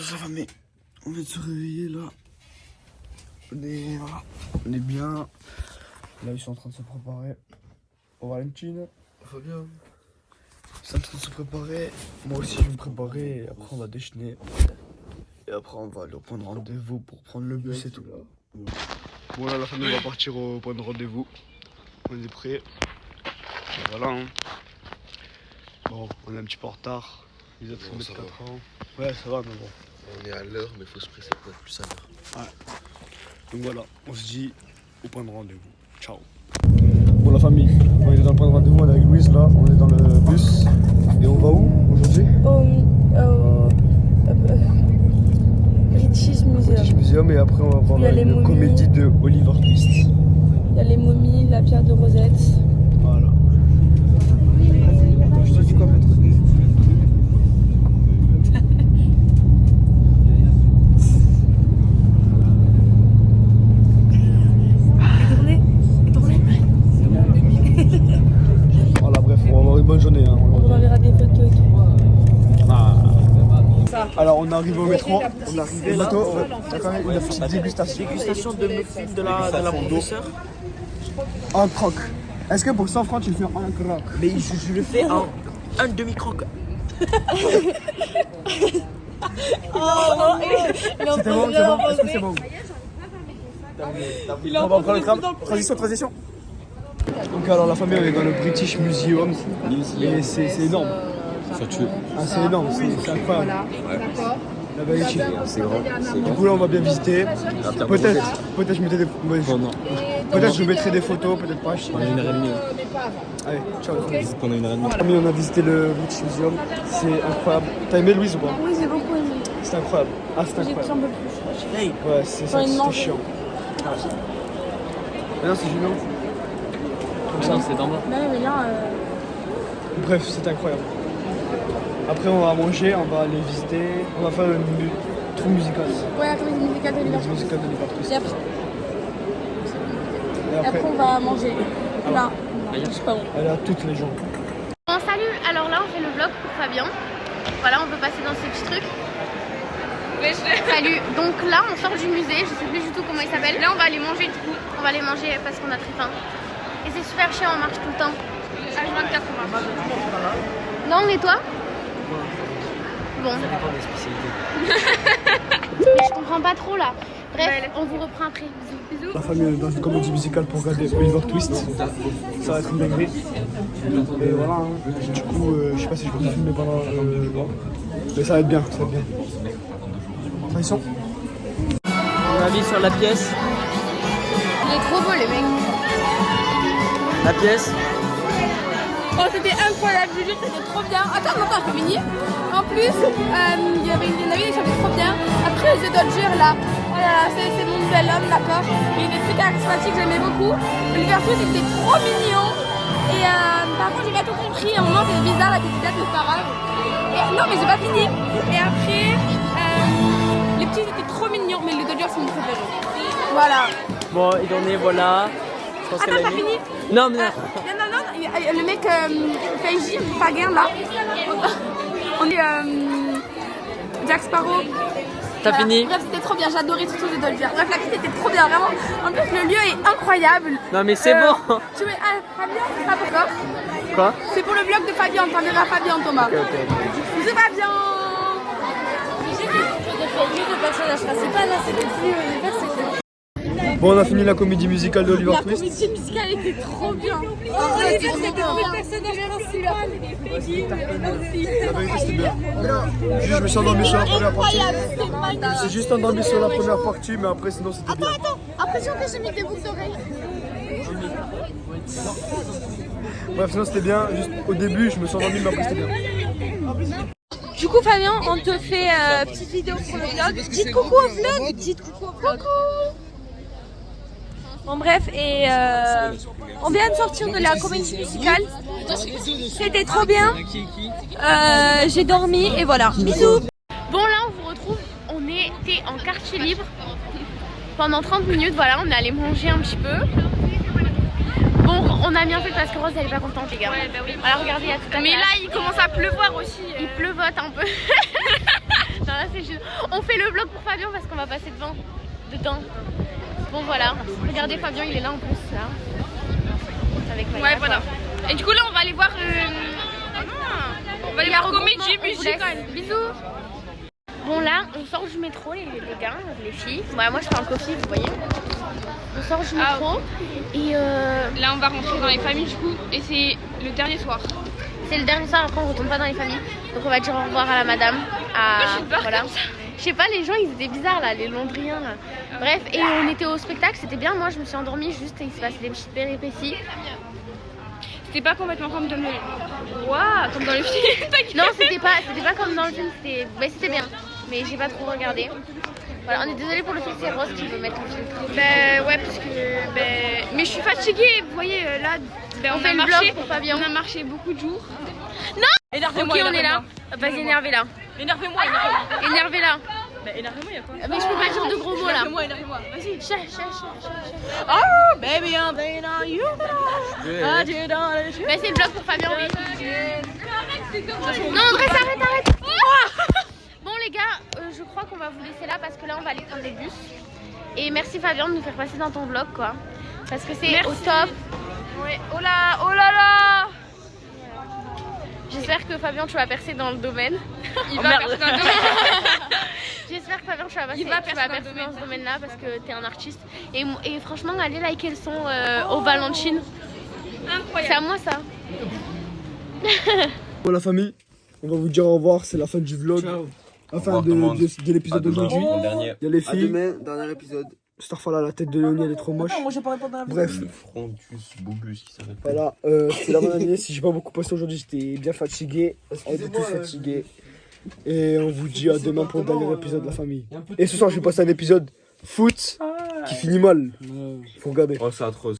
sa famille. On vient de se réveiller là. Voilà. On est bien. Là, ils sont en train de se préparer. Au Valentine. Fabien. Ils sont en train de se préparer. Moi aussi, je vais me préparer. Et après, on va déjeuner. Et après, on va aller au point de rendez-vous pour prendre le bus et tout. Bon, là, la famille va partir au point de rendez-vous. On est prêts. Et voilà. Hein. Bon, on est un petit peu en retard. Les autres sont de 4 ans. Ouais, ça va, mais bon. On est à l'heure, mais il faut se presser pour être plus à l'heure. Ouais. Donc voilà, on se dit au point de rendez-vous. Ciao. Bon la famille, on est dans le point de rendez-vous, on est avec Louise là, on est dans le bus. Et on va où aujourd'hui? Au British Museum. British Museum et après on va voir une comédie de Oliver Twist. Il y a les momies, la pierre de Rosette. Voilà. Je te dis quoi mettre? Voilà, bref, on va avoir une bonne journée. Hein. On enverra des photos et tout. Ah. Alors, on est arrivé au métro. On est arrivé là. Il y a quand même une petite dégustation. Dégustation de muffins de la professeure. Un croc. Est-ce que pour 100 francs, tu le fais en un croc? Mais je le fais en un demi-croc. C'était bon, c'est bon. Est-ce que c'est bon? On va prendre le tram. Transition. Donc alors la famille elle est dans le British Museum et c'est énorme. Ça tue. Ah, c'est énorme, c'est incroyable. Ouais. La vérité. C'est grand. Du coup là on va bien visiter. Peut-être je mettrai des peut-être je mettrai des photos, peut-être pas. Pendant 1h30. Allez, ciao. Pendant 1h30. Famille, on a visité le British Museum, c'est incroyable. T'as aimé Louise ou pas? Oui, j'ai beaucoup aimé. C'est incroyable. Ah c'est J'ai pris un incroyable. peu plus. Ouais, c'est ça, c'était chiant. Mais non, c'est gênant. Comme ça. C'est en bas. Non, mais là, Bref, c'est incroyable. Après, on va manger, on va aller visiter, on va faire le tour musical. ouais, la comédie musicale de Le l'hiver. musical de l'hiver Twist. Et après, Et après, on va manger. Là, je sais pas où. elle est à toutes les gens. Bon salut, alors là on fait le vlog pour Fabien. Voilà, on peut passer dans ce petit truc. Salut, donc là on sort du musée, je sais plus du tout comment il s'appelle. Là on va aller manger du coup, on va aller manger parce qu'on a très faim. Et c'est super chiant, on marche tout le temps. H24 on marche. Non, et toi? Bon. Ça dépend des spécialités. Mais je comprends pas trop là. Bref, on vous reprend après. Bisous. La famille est dans une comédie musicale pour regarder Oliver Twist. Ça va être une dinguerie. Et voilà, hein. Du coup, je sais pas si je vais filmer pendant le jeu. Mais ça va être bien, ça va être bien. Transition. On a mis sur la pièce. Il est trop beau les mecs. La pièce. Oh, c'était incroyable, je jure, c'était trop bien. Attends, je peux venir. En plus, il y en avait qui chantaient trop bien. Après, The Dodger là, oh là là, c'est mon nouvel homme, d'accord. Il est très charismatique, j'aimais beaucoup. Oliver Twist, il était trop mignon. Et par contre, j'ai pas tout compris. À un moment, c'était bizarre, la petite date, c'est pas grave. Et, non, mais j'ai pas fini. Et après, les petits étaient trop mignons, mais le Dodger, c'est mon préféré. Voilà. Bon, et on est, voilà. Je pense qu'elle Attends, a t'as mis. fini? Non, mais non. Non, le mec Feiji, Fagin là. On est Jack Sparrow. T'as fini? Bref, c'était trop bien, j'adorais surtout The Dodger. Bref, la petite était trop bien, vraiment. En plus, le lieu est incroyable. Non, mais c'est bon. Tu veux, Fabien, pas pourquoi? Quoi? C'est pour le vlog de Fabien, t'enverras Fabien, Thomas. Ok. Bisous, Fabien. Bon, on a fini la comédie musicale de Oliver Twist. La comédie musicale était trop bien. La vérité, c'était bien. Juste, je me suis endormi sur la première partie. C'est juste endormi sur la première partie, mais après, sinon, c'était bien. Attends, impression que j'ai mis des boucles d'oreilles. Bref, sinon, c'était bien. Juste au début, je me suis endormi, mais après, c'était bien. Du coup, Fabien, on te fait petite vidéo pour le vlog. Dites coucou au vlog. Dites coucou au vlog. Coucou. Bon bref, et on vient de sortir de la comédie musicale. C'était trop bien. J'ai dormi et voilà. Bisous. Bon là on vous retrouve, on était en quartier libre pendant 30 minutes, voilà, on est allé manger un petit peu. Bon, on a bien fait parce que Rose elle est pas contente les gars. Ouais, bah oui. Alors regardez, il y a tout à. Mais là il commence à pleuvoir aussi. Il pleuvote un peu. Non là, c'est juste... On fait le vlog pour Fabien parce qu'on va passer dedans. Bon voilà, regardez Fabien, il est là en plus là. Avec Maya, Ouais, voilà. Et du coup, là, on va aller voir. On va aller voir comédie, musique. Bisous. Bon là, on sort du métro les gars, les filles. Ouais, moi je parle coffee, vous voyez. On sort du métro et Là, on va rentrer dans les familles du coup, et c'est le dernier soir. c'est le dernier soir, après on retourne pas dans les familles. Donc on va dire au revoir à la madame. Voilà. Je sais pas, les gens ils étaient bizarres là, les Londriens là. Bref, et on était au spectacle, c'était bien. Moi je me suis endormie juste et il se passait des petites péripéties. C'était pas complètement comme dans le. Waouh, comme dans le film. Non, c'était pas comme dans le film, c'était bien. Mais j'ai pas trop regardé. Voilà, on est désolé pour le film, c'est Rose qui veut mettre le filtre. Ben ouais, parce que. Mais je suis fatiguée, vous voyez, là. On fait le vlog pour Fabien. On a marché beaucoup de jours. Ok, on est là. Vas-y, énervez-la. Énervez-moi. Énervez-la. Bah, énervez-moi, y'a quoi? Mais je peux pas dire de gros mots là. Énervez-moi. Vas-y. Oh, Baby, I'm thinking on you. Mais c'est le vlog pour Fabien, oui. Non, André, arrête. Bon les gars, je crois qu'on va vous laisser là parce que là on va aller prendre des bus. Et merci Fabien de nous faire passer dans ton vlog quoi. Parce que c'est au top. Ouais. Oh là là. J'espère que Fabien tu vas percer dans le domaine. Il va percer dans le domaine. J'espère que Fabien tu vas Il va percer percer dans ce domaine là parce que t'es un artiste. Et franchement allez liker le son au Valentine. Incroyable. C'est à moi ça. Bon la famille, on va vous dire au revoir, c'est la fin du vlog. Enfin de l'épisode d'aujourd'hui. Dernier. Il y a les À filles. demain, dernier épisode. Starfall, la tête de Léonie elle est trop moche. Bref, Le Frontus Bobus qui s'arrête. voilà, c'est la bonne année. Si j'ai pas beaucoup passé aujourd'hui, j'étais bien fatigué. On était tous fatigués. Et on vous dit à demain pour le dernier épisode, la famille. Et ce soir, je vais passer un épisode foot qui finit mal. Faut regarder. Oh, c'est atroce.